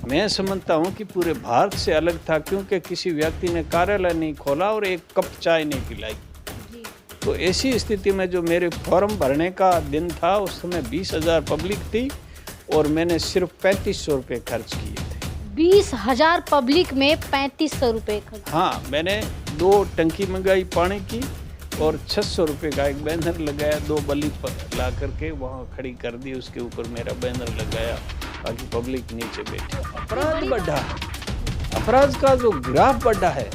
मैं समझता हूँ कि पूरे भारत से अलग था, क्योंकि किसी व्यक्ति ने कार्यालय नहीं खोला और एक कप चाय नहीं पिलाई। तो ऐसी स्थिति में जो मेरे फॉर्म भरने का दिन था, उस समय 20,000 पब्लिक थी और मैंने सिर्फ 3500 रुपये खर्च किए थे। 20,000 पब्लिक में 3500 रुपये खर्च? हाँ, मैंने 2 टंकी मंगाई पानी की और 600 रुपये का एक बैनर लगाया, 2 बल्ली ला करके वहाँ खड़ी कर दी, उसके ऊपर मेरा बैनर लगाया ताकि पब्लिक नीचे बैठे। अपराध बढ़ा, अपराध का जो ग्राफ बढ़ा है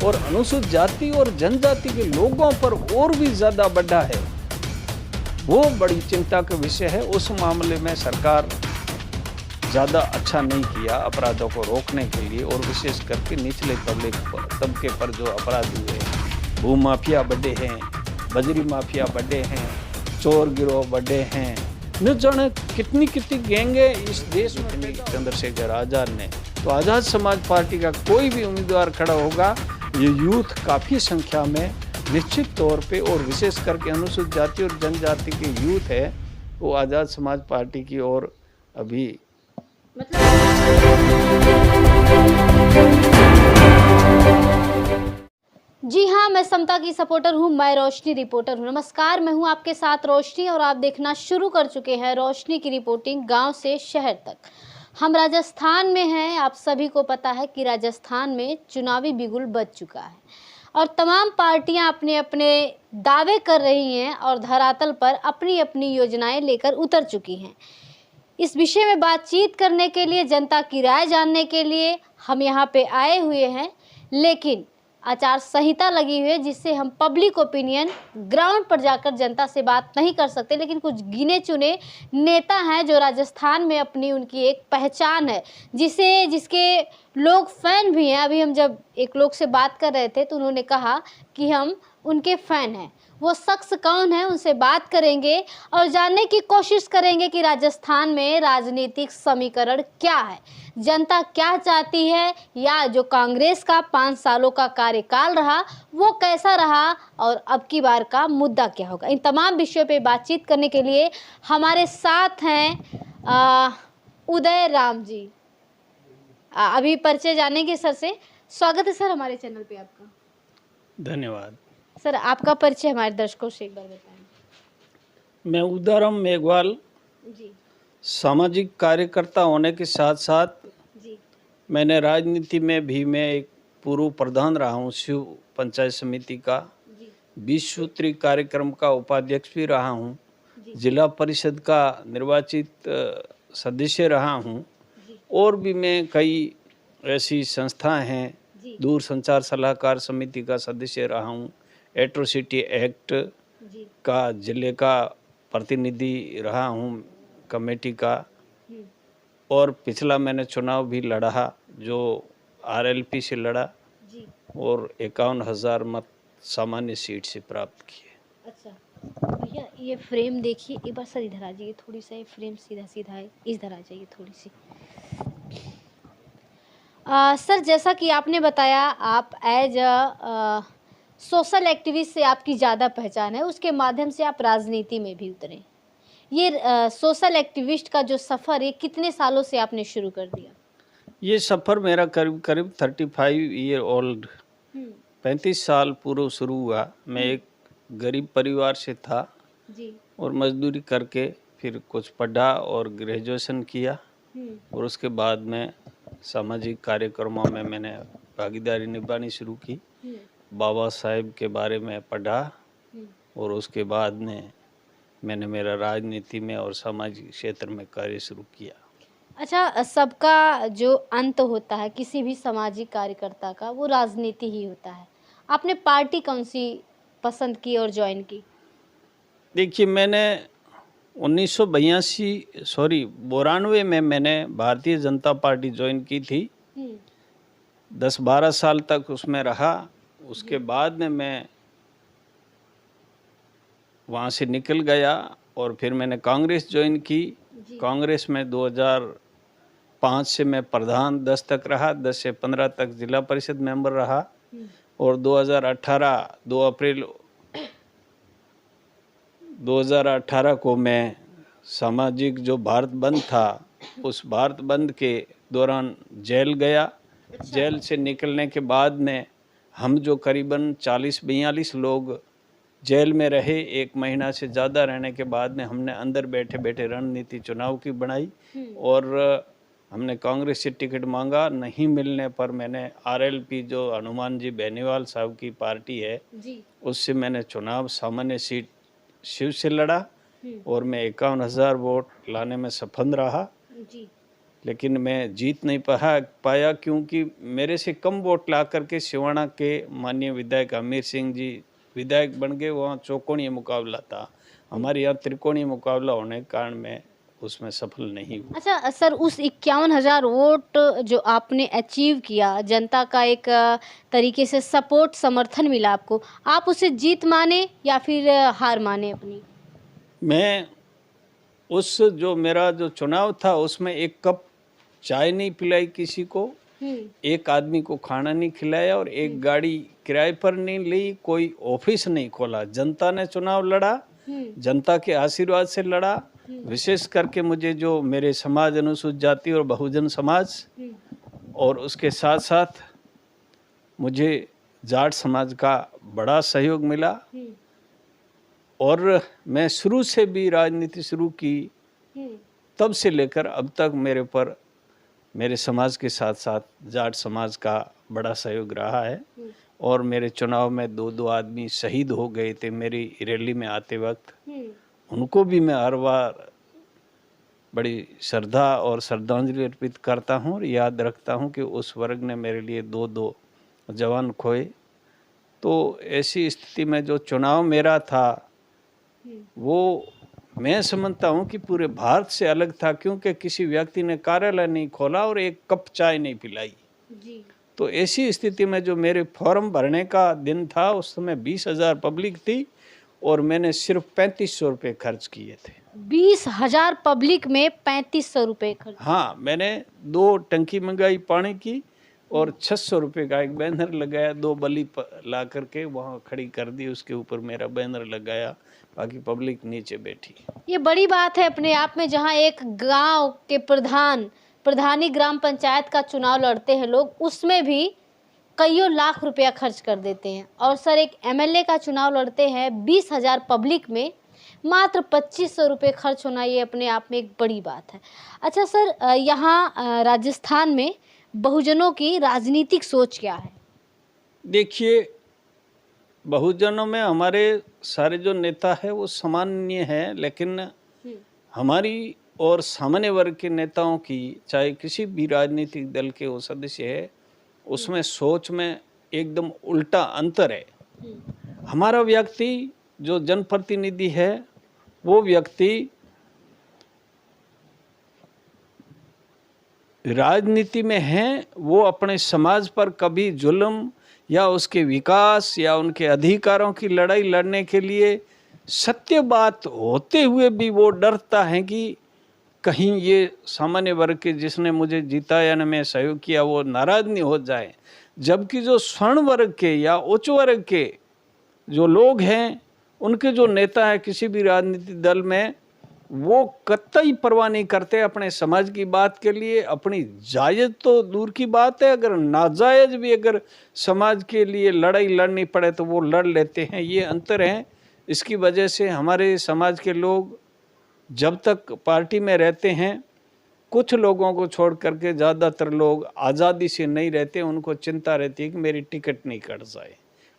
और अनुसूचित जाति और जनजाति के लोगों पर और भी ज़्यादा बढ़ा है, वो बड़ी चिंता का विषय है। उस मामले में सरकार ज़्यादा अच्छा नहीं किया अपराधों को रोकने के लिए, और विशेष करके निचले पब्लिक तबके पर जो अपराध हुए, भू माफिया बढ़े हैं, बजरी माफिया बढ़े हैं, चोर गिरोह बढ़े हैं, न जाने कितनी कितनी गैंगे इस देश में। चंद्रशेखर आज़ाद ने तो आज़ाद समाज पार्टी का कोई भी उम्मीदवार खड़ा होगा, ये यूथ काफ़ी संख्या में निश्चित तौर पे, और विशेष करके अनुसूचित जाति और जनजाति के यूथ है, वो आज़ाद समाज पार्टी की ओर अभी जी हाँ, मैं समता की सपोर्टर हूँ, मैं रोशनी रिपोर्टर हूँ। नमस्कार, मैं हूँ आपके साथ रोशनी और आप देखना शुरू कर चुके हैं रोशनी की रिपोर्टिंग गांव से शहर तक। हम राजस्थान में हैं। आप सभी को पता है कि राजस्थान में चुनावी बिगुल बज चुका है और तमाम पार्टियां अपने अपने दावे कर रही हैं और धरातल पर अपनी अपनी योजनाएं लेकर उतर चुकी हैं। इस विषय में बातचीत करने के लिए, जनता की राय जानने के लिए हम यहाँ पे आए हुए हैं, लेकिन आचार संहिता लगी हुई है जिससे हम पब्लिक ओपिनियन ग्राउंड पर जाकर जनता से बात नहीं कर सकते। लेकिन कुछ गिने चुने नेता हैं जो राजस्थान में अपनी उनकी एक पहचान है, जिसके लोग फैन भी हैं। अभी हम जब एक लोग से बात कर रहे थे तो उन्होंने कहा कि हम उनके फैन हैं। वो शख्स कौन है, उनसे बात करेंगे और जानने की कोशिश करेंगे कि राजस्थान में राजनीतिक समीकरण क्या है, जनता क्या चाहती है, या जो कांग्रेस का 5 सालों का कार्यकाल रहा वो कैसा रहा और अब की बार का मुद्दा क्या होगा। इन तमाम विषयों पे बातचीत करने के लिए हमारे साथ हैं उदय राम जी। अभी परिचय जानेंगे सर से। स्वागत है सर हमारे चैनल पे आपका। धन्यवाद। सर, आपका परिचय हमारे दर्शकों से एक बार बताएं। मैं उदाराम मेघवाल जी सामाजिक कार्यकर्ता होने के साथ साथ जी मैंने राजनीति में भी मैं एक पूर्व प्रधान रहा हूँ, शिव पंचायत समिति का 20 सूत्री कार्यक्रम का उपाध्यक्ष भी रहा हूँ, जिला परिषद का निर्वाचित सदस्य रहा हूँ, और भी मैं कई ऐसी संस्थाएं हैं, दूरसंचार सलाहकार समिति का सदस्य रहा हूँ, एट्रोसिटी एक्ट का जिले का प्रतिनिधि रहा हूँ कमेटी का, और पिछला मैंने चुनाव भी लड़ा जो आरएलपी से लड़ा और 51,000 मत सामान्य सीट से प्राप्त किए। अच्छा भैया, ये फ्रेम देखिए एक बार। सर इधर आ जाइए, थोड़ी सा फ्रेम सीधा सीधा है, इधर आ जाइए थोड़ी सी। सर, जैसा कि आपने बताया, आप एज सोशल एक्टिविस्ट से आपकी ज़्यादा पहचान है, उसके माध्यम से आप राजनीति में भी उतरे। ये सोशल एक्टिविस्ट का जो सफ़र है कितने सालों से आपने शुरू कर दिया? ये सफ़र मेरा करीब करीब 35 ईयर ओल्ड 35 साल पूर्व शुरू हुआ। मैं एक गरीब परिवार से था जी और मजदूरी करके फिर कुछ पढ़ा और ग्रेजुएशन किया, और उसके बाद में सामाजिक कार्यक्रमों में मैंने भागीदारी निभानी शुरू की। बाबा साहेब के बारे में पढ़ा और उसके बाद में मैंने मेरा राजनीति में और सामाजिक क्षेत्र में कार्य शुरू किया। अच्छा, सबका जो अंत होता है किसी भी सामाजिक कार्यकर्ता का, वो राजनीति ही होता है। आपने पार्टी कौन सी पसंद की और ज्वाइन की? देखिए, मैंने 92 में मैंने भारतीय जनता पार्टी ज्वाइन की थी। 10-12 साल तक उसमें रहा। उसके बाद में मैं वहाँ से निकल गया और फिर मैंने कांग्रेस ज्वाइन की। कांग्रेस में 2005 से मैं प्रधान 10 तक रहा, 10 से 15 तक जिला परिषद मेंबर रहा, और 2018 2 अप्रैल 2018 को मैं सामाजिक जो भारत बंद था उस भारत बंद के दौरान जेल गया। जेल से निकलने के बाद में हम जो करीबन 40-42 लोग जेल में रहे, 1 महीना से ज़्यादा रहने के बाद में हमने अंदर बैठे बैठे रणनीति चुनाव की बनाई और हमने कांग्रेस से टिकट मांगा। नहीं मिलने पर मैंने आरएलपी जो हनुमान जी बेनीवाल साहब की पार्टी है उससे मैंने चुनाव सामान्य सीट शिव से लड़ा और मैं 51,000 वोट लाने में सफल रहा। लेकिन मैं जीत नहीं पाया क्योंकि मेरे से कम वोट ला करके सिवाना के माननीय विधायक अमीर सिंह जी विधायक बन गए। वहाँ चौकोणीय मुकाबला था, हमारे यहाँ त्रिकोणीय मुकाबला होने के कारण मैं उसमें सफल नहीं हुआ। अच्छा सर, उस 51,000 वोट जो आपने अचीव किया, जनता का एक तरीके से सपोर्ट समर्थन मिला आपको, आप उसे जीत माने या फिर हार माने अपनी? मैं उस जो मेरा जो चुनाव था उसमें एक कप चाय नहीं पिलाई किसी को, एक आदमी को खाना नहीं खिलाया और एक गाड़ी किराए पर नहीं ली, कोई ऑफिस नहीं खोला। जनता ने चुनाव लड़ा, जनता के आशीर्वाद से लड़ा। विशेष करके मुझे जो मेरे समाज अनुसूचित जाति और बहुजन समाज और उसके साथ साथ मुझे जाट समाज का बड़ा सहयोग मिला और मैं शुरू से भी राजनीति शुरू की, तब से लेकर अब तक मेरे पर मेरे समाज के साथ साथ जाट समाज का बड़ा सहयोग रहा है। और मेरे चुनाव में 2-2 आदमी शहीद हो गए थे मेरी रैली में आते वक्त, उनको भी मैं हर बार बड़ी श्रद्धा और श्रद्धांजलि अर्पित करता हूँ और याद रखता हूँ कि उस वर्ग ने मेरे लिए 2-2 जवान खोए। तो ऐसी स्थिति में जो चुनाव मेरा था वो मैं समझता हूँ कि पूरे भारत से अलग था, क्योंकि किसी व्यक्ति ने कार्यालय नहीं खोला और एक कप चाय नहीं पिलाई। तो ऐसी स्थिति में जो मेरे फॉर्म भरने का दिन था उस समय 20,000 पब्लिक थी और मैंने सिर्फ 3500 रुपये खर्च किए थे। 20,000 पब्लिक में 3500 रुपये खर्च? हाँ, मैंने 2 टंकी मंगाई पानी की और 600 रुपये का एक बैनर लगाया, 2 बल्ली ला करके वहाँ खड़ी कर दी, उसके ऊपर मेरा बैनर लगाया, बाकी पब्लिक नीचे बैठी। ये बड़ी बात है अपने आप में, जहाँ एक गांव के प्रधानी ग्राम पंचायत का चुनाव लड़ते हैं लोग, उसमें भी कईयों लाख रुपया खर्च कर देते हैं। और सर एक एमएलए का चुनाव लड़ते हैं 20,000 पब्लिक में मात्र 2500 रुपये खर्च होना, ये अपने आप में एक बड़ी बात है। अच्छा सर, यहाँ राजस्थान में बहुजनों की राजनीतिक सोच क्या है? देखिए, बहुजनों में हमारे सारे जो नेता है वो सामान्य है, लेकिन हमारी और सामान्य वर्ग के नेताओं की, चाहे किसी भी राजनीतिक दल के वो सदस्य है, उसमें सोच में एकदम उल्टा अंतर है। हमारा व्यक्ति जो जनप्रतिनिधि है वो व्यक्ति राजनीति में है, वो अपने समाज पर कभी जुल्म या उसके विकास या उनके अधिकारों की लड़ाई लड़ने के लिए सत्य बात होते हुए भी वो डरता है कि कहीं ये सामान्य वर्ग के जिसने मुझे जिताया या मैं सहयोग किया वो नाराज नहीं हो जाए। जबकि जो स्वर्ण वर्ग के या उच्च वर्ग के जो लोग हैं, उनके जो नेता है किसी भी राजनीतिक दल में, वो कतई परवाह नहीं करते अपने समाज की बात के लिए। अपनी जायज तो दूर की बात है, अगर नाजायज भी अगर समाज के लिए लड़ाई लड़नी पड़े तो वो लड़ लेते हैं। ये अंतर है। इसकी वजह से हमारे समाज के लोग जब तक पार्टी में रहते हैं, कुछ लोगों को छोड़ करके ज़्यादातर लोग आज़ादी से नहीं रहते। उनको चिंता रहती है कि मेरी टिकट नहीं कट जाए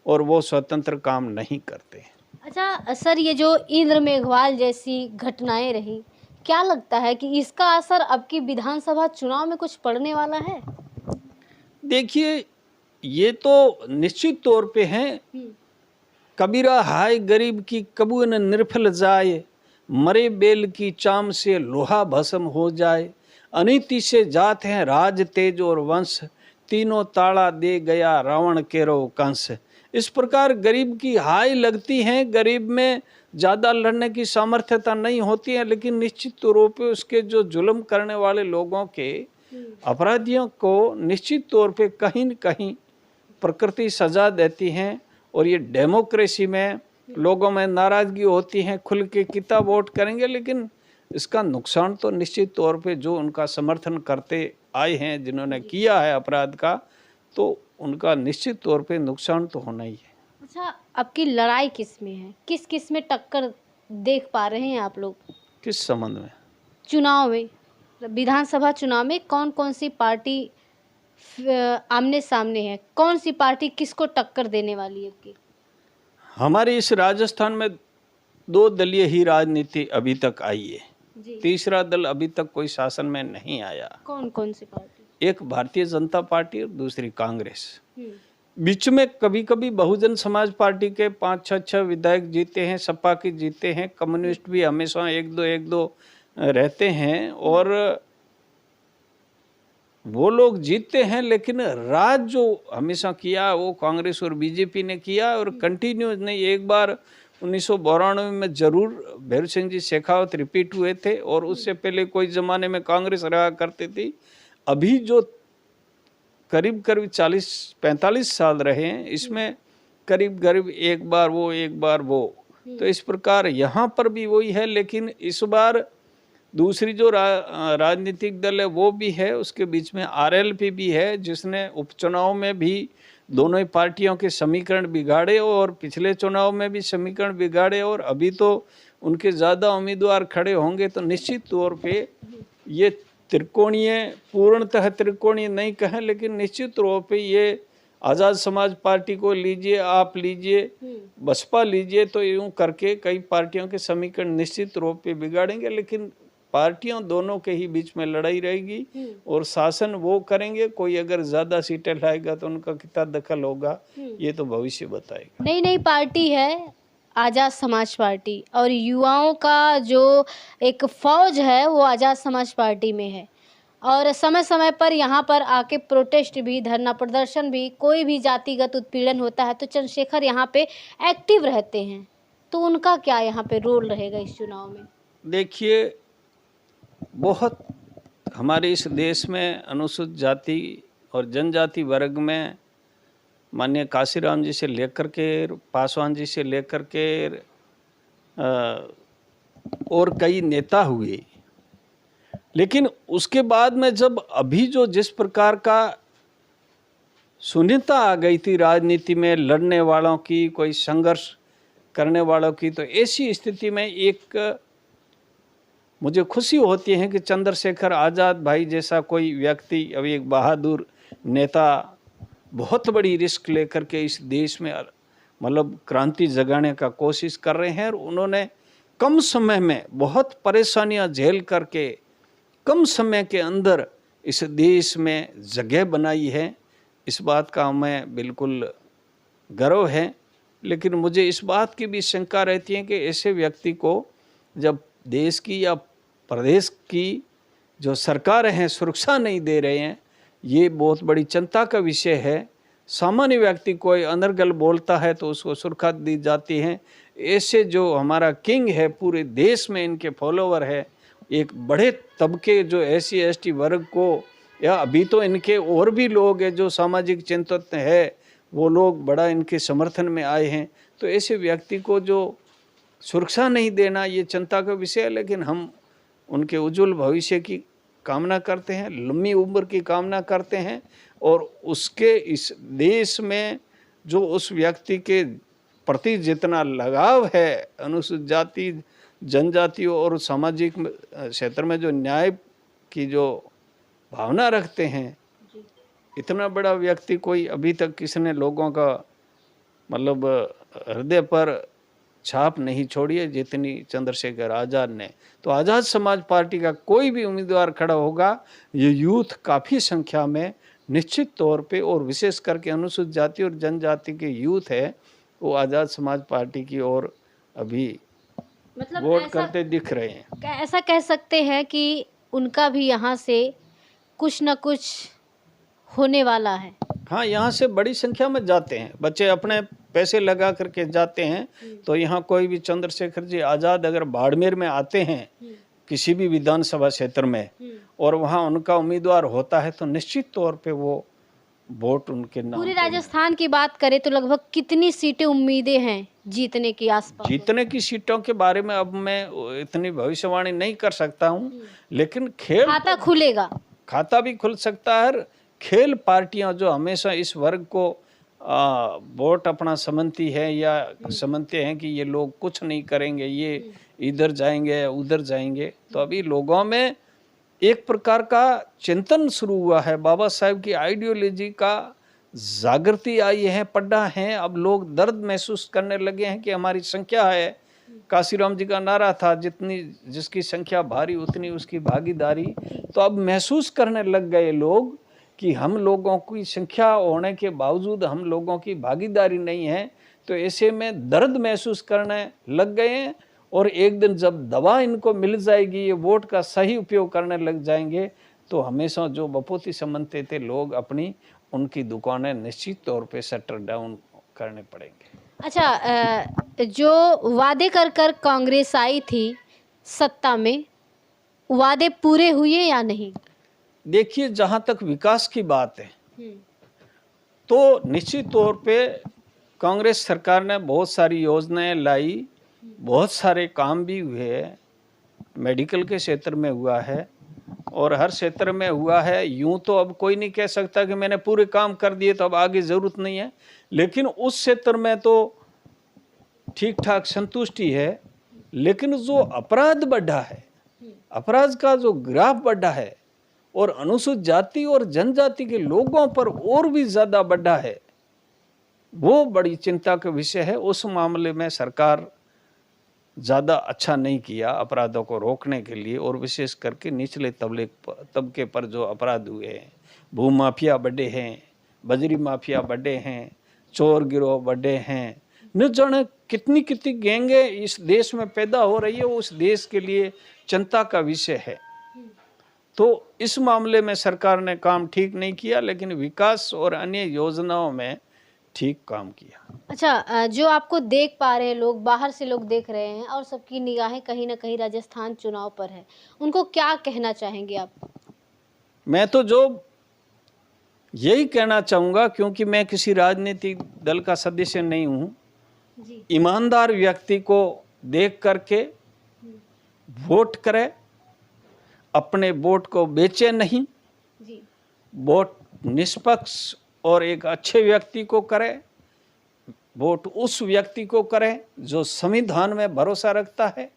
और वो स्वतंत्र काम नहीं करते। अच्छा सर, ये जो इंद्र मेघवाल जैसी घटनाएं रही, क्या लगता है कि इसका असर अब की विधानसभा चुनाव में कुछ पड़ने वाला है? देखिए, ये तो निश्चित तौर पे है। कबीरा हाय गरीब की कबू न निर्फल जाए, मरे बेल की चाम से लोहा भस्म हो जाए, अनीति से जात हैं राज तेज और वंश, तीनों ताड़ा दे गया रावण केरो कंस। इस प्रकार गरीब की हाय लगती है। गरीब में ज़्यादा लड़ने की सामर्थ्यता नहीं होती है, लेकिन निश्चित तौर पे उसके जो जुल्म करने वाले लोगों के, अपराधियों को निश्चित तौर पे कहीं न कहीं प्रकृति सजा देती है। और ये डेमोक्रेसी में लोगों में नाराज़गी होती है, खुल के कितना वोट करेंगे, लेकिन इसका नुकसान तो निश्चित तौर पे जो उनका समर्थन करते आए हैं, जिन्होंने किया है अपराध का, तो उनका निश्चित तौर पे नुकसान तो होना ही है। अच्छा, आपकी लड़ाई किस में है? किस किस में टक्कर देख पा रहे हैं आप लोग? किस संबंध में? चुनाव में, विधानसभा चुनाव में कौन कौन सी पार्टी आमने सामने है? कौन सी पार्टी किसको टक्कर देने वाली है आपकी? हमारे इस राजस्थान में 2 दलीय ही राजनीति अभी तक आई है। जी। तीसरा दल अभी तक कोई शासन में नहीं आया। कौन कौन सी पार्टी? एक भारतीय जनता पार्टी और दूसरी कांग्रेस। हम्म। बीच में कभी कभी बहुजन समाज पार्टी के 5-6 विधायक जीते हैं, सपा के जीते हैं, कम्युनिस्ट भी हमेशा एक दो रहते हैं और वो लोग जीतते हैं। लेकिन राज जो हमेशा किया वो कांग्रेस और बीजेपी ने किया और कंटिन्यूस नहीं। एक बार 1992 में जरूर भैरू सिंह जी शेखावत रिपीट हुए थे और उससे पहले कोई ज़माने में कांग्रेस रहा करती थी। अभी जो करीब 40-45 साल रहे हैं, इसमें करीब एक बार वो। तो इस प्रकार यहाँ पर भी वही है। लेकिन इस बार दूसरी जो राजनीतिक दल है वो भी है, उसके बीच में आरएलपी भी है, जिसने उपचुनाव में भी दोनों ही पार्टियों के समीकरण बिगाड़े और पिछले चुनाव में भी समीकरण बिगाड़े और अभी तो उनके ज़्यादा उम्मीदवार खड़े होंगे। तो निश्चित तौर पे ये त्रिकोणीय, पूर्णतः त्रिकोणीय नहीं कहें, लेकिन निश्चित तौर पे ये आज़ाद समाज पार्टी को लीजिए, आप लीजिए, बसपा लीजिए, तो यूँ करके कई पार्टियों के समीकरण निश्चित रूप पे बिगाड़ेंगे। लेकिन पार्टियों दोनों के ही बीच में लड़ाई रहेगी और शासन वो करेंगे। कोई अगर ज़्यादा सीटें लाएगा तो उनका कितना दखल होगा ये तो भविष्य बताएगा। नई पार्टी है आज़ाद समाज पार्टी और युवाओं का जो एक फौज है वो आज़ाद समाज पार्टी में है और समय समय पर यहाँ पर आके प्रोटेस्ट भी, धरना प्रदर्शन भी, कोई भी जातिगत उत्पीड़न होता है तो चंद्रशेखर यहाँ पे एक्टिव रहते हैं। तो उनका क्या यहाँ पे रोल रहेगा इस चुनाव में? देखिए, बहुत हमारे इस देश में अनुसूचित जाति और जनजाति वर्ग में माननीय काशीराम जी से लेकर के, पासवान जी से लेकर के और कई नेता हुए। लेकिन उसके बाद में जब अभी जो जिस प्रकार का शून्यता आ गई थी राजनीति में, लड़ने वालों की, कोई संघर्ष करने वालों की, तो ऐसी स्थिति में एक मुझे खुशी होती है कि चंद्रशेखर आज़ाद भाई जैसा कोई व्यक्ति, अभी एक बहादुर नेता, बहुत बड़ी रिस्क लेकर के इस देश में मतलब क्रांति जगाने का कोशिश कर रहे हैं और उन्होंने कम समय में बहुत परेशानियां झेल करके कम समय के अंदर इस देश में जगह बनाई है। इस बात का हमें बिल्कुल गर्व है। लेकिन मुझे इस बात की भी शंका रहती है कि ऐसे व्यक्ति को जब देश की या प्रदेश की जो सरकार हैं सुरक्षा नहीं दे रहे हैं, ये बहुत बड़ी चिंता का विषय है। सामान्य व्यक्ति कोई अनर्गल बोलता है तो उसको सुरक्षा दी जाती है। ऐसे जो हमारा किंग है, पूरे देश में इनके फॉलोवर है, एक बड़े तबके जो SC ST वर्ग को, या अभी तो इनके और भी लोग हैं जो सामाजिक चिंतित है, वो लोग बड़ा इनके समर्थन में आए हैं। तो ऐसे व्यक्ति को जो सुरक्षा नहीं देना ये चिंता का विषय है। लेकिन हम उनके उज्जवल भविष्य की कामना करते हैं, लंबी उम्र की कामना करते हैं और उसके इस देश में जो उस व्यक्ति के प्रति जितना लगाव है, अनुसूचित जाति, जनजाति और सामाजिक क्षेत्र में जो न्याय की जो भावना रखते हैं, इतना बड़ा व्यक्ति कोई अभी तक किसने लोगों का मतलब हृदय पर छाप नहीं छोड़ी है जितनी चंद्रशेखर आज़ाद ने। तो आज़ाद समाज पार्टी का कोई भी उम्मीदवार खड़ा होगा, ये यूथ काफ़ी संख्या में निश्चित तौर पे और विशेष करके अनुसूचित जाति और जनजाति के यूथ है, वो आज़ाद समाज पार्टी की ओर अभी मतलब वोट करते दिख रहे हैं। ऐसा कह सकते हैं कि उनका भी यहाँ से कुछ न कुछ होने वाला है। हाँ, यहाँ से बड़ी संख्या में जाते हैं बच्चे, अपने पैसे लगा करके जाते हैं। तो यहाँ कोई भी चंद्रशेखर जी आज़ाद अगर बाड़मेर में आते हैं किसी भी विधानसभा क्षेत्र में और वहाँ उनका उम्मीदवार होता है तो निश्चित तौर पे वो वोट उनके नाम पूरे पे मिले। राजस्थान की बात करें तो लगभग कितनी सीटें उम्मीदें हैं जीतने की आसपास? जीतने की सीटों के बारे में अब मैं इतनी भविष्यवाणी नहीं कर सकता हूँ, लेकिन खेल खाता खुलेगा। खाता भी खुल सकता है। खेल पार्टियां जो हमेशा इस वर्ग को वोट अपना समझती है या समझते हैं कि ये लोग कुछ नहीं करेंगे, ये इधर जाएंगे उधर जाएंगे, तो अभी लोगों में एक प्रकार का चिंतन शुरू हुआ है। बाबा साहेब की आइडियोलॉजी का जागृति आई है, पढ़ा है। अब लोग दर्द महसूस करने लगे हैं कि हमारी संख्या है। काशीराम जी का नारा था, जितनी जिसकी संख्या भारी उतनी उसकी भागीदारी। तो अब महसूस करने लग गए लोग कि हम लोगों की संख्या होने के बावजूद हम लोगों की भागीदारी नहीं है। तो ऐसे में दर्द महसूस करने लग गए हैं, और एक दिन जब दवा इनको मिल जाएगी, ये वोट का सही उपयोग करने लग जाएंगे, तो हमेशा जो बपोती समझते थे लोग अपनी, उनकी दुकानें निश्चित तौर पे शटर डाउन करने पड़ेंगे। अच्छा, जो वादे कर कर कांग्रेस आई थी सत्ता में, वादे पूरे हुए या नहीं? देखिए, जहाँ तक विकास की बात है तो निश्चित तौर पे कांग्रेस सरकार ने बहुत सारी योजनाएं लाई, बहुत सारे काम भी हुए हैं। मेडिकल के क्षेत्र में हुआ है और हर क्षेत्र में हुआ है। यूं तो अब कोई नहीं कह सकता कि मैंने पूरे काम कर दिए तो अब आगे ज़रूरत नहीं है, लेकिन उस क्षेत्र में तो ठीक ठाक संतुष्टि है। लेकिन जो अपराध बढ़ा है, अपराध का जो ग्राफ बढ़ा है, और अनुसूचित जाति और जनजाति के लोगों पर और भी ज़्यादा बढ़ा है, वो बड़ी चिंता का विषय है। उस मामले में सरकार ज़्यादा अच्छा नहीं किया अपराधों को रोकने के लिए, और विशेष करके निचले तबके पर जो अपराध हुए हैं, भू माफिया बढ़े हैं, बजरी माफिया बढ़े हैं, चोर गिरोह बढ़े हैं, न जाने कितनी कितनी गैंगे इस देश में पैदा हो रही है, वो उस देश के लिए चिंता का विषय है। तो इस मामले में सरकार ने काम ठीक नहीं किया, लेकिन विकास और अन्य योजनाओं में ठीक काम किया। अच्छा, जो आपको देख पा रहे हैं लोग, बाहर से लोग देख रहे हैं और सबकी निगाहें कहीं ना कहीं राजस्थान चुनाव पर है, उनको क्या कहना चाहेंगे आप? मैं तो जो यही कहना चाहूँगा, क्योंकि मैं किसी राजनीतिक दल का सदस्य नहीं हूँ, जी ईमानदार व्यक्ति को देख करके वोट करे, अपने वोट को बेचे नहीं, जी वोट निष्पक्ष और एक अच्छे व्यक्ति को करे। वोट उस व्यक्ति को करें जो संविधान में भरोसा रखता है,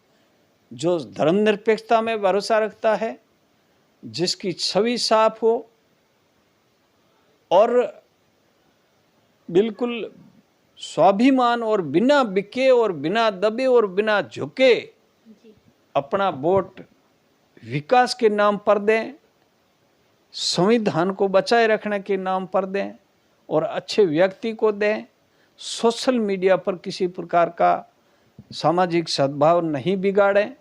जो धर्मनिरपेक्षता में भरोसा रखता है, जिसकी छवि साफ हो और बिल्कुल स्वाभिमान और बिना बिके और बिना दबे और बिना झुके अपना वोट विकास के नाम पर दें, संविधान को बचाए रखने के नाम पर दें और अच्छे व्यक्ति को दें। सोशल मीडिया पर किसी प्रकार का सामाजिक सद्भाव नहीं बिगाड़ें,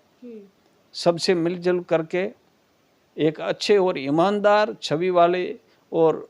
सबसे मिलजुल करके एक अच्छे और ईमानदार छवि वाले और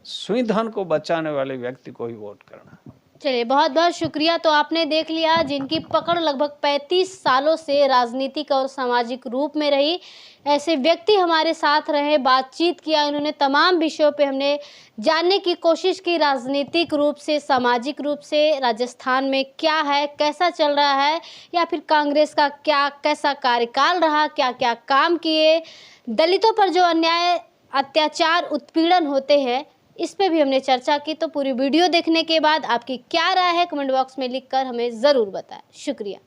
संविधान को बचाने वाले व्यक्ति को ही वोट करना। चलिए, बहुत बहुत शुक्रिया। तो आपने देख लिया, जिनकी पकड़ लगभग 35 सालों से राजनीतिक और सामाजिक रूप में रही, ऐसे व्यक्ति हमारे साथ रहे, बातचीत किया। उन्होंने तमाम विषयों पे हमने जानने की कोशिश की, राजनीतिक रूप से, सामाजिक रूप से राजस्थान में क्या है, कैसा चल रहा है, या फिर कांग्रेस का कैसा कार्यकाल रहा, क्या क्या काम किए, दलितों पर जो अन्याय, अत्याचार, उत्पीड़न होते हैं, इस पे भी हमने चर्चा की। तो पूरी वीडियो देखने के बाद आपकी क्या राय है, कमेंट बॉक्स में लिखकर हमें ज़रूर बताएं। शुक्रिया।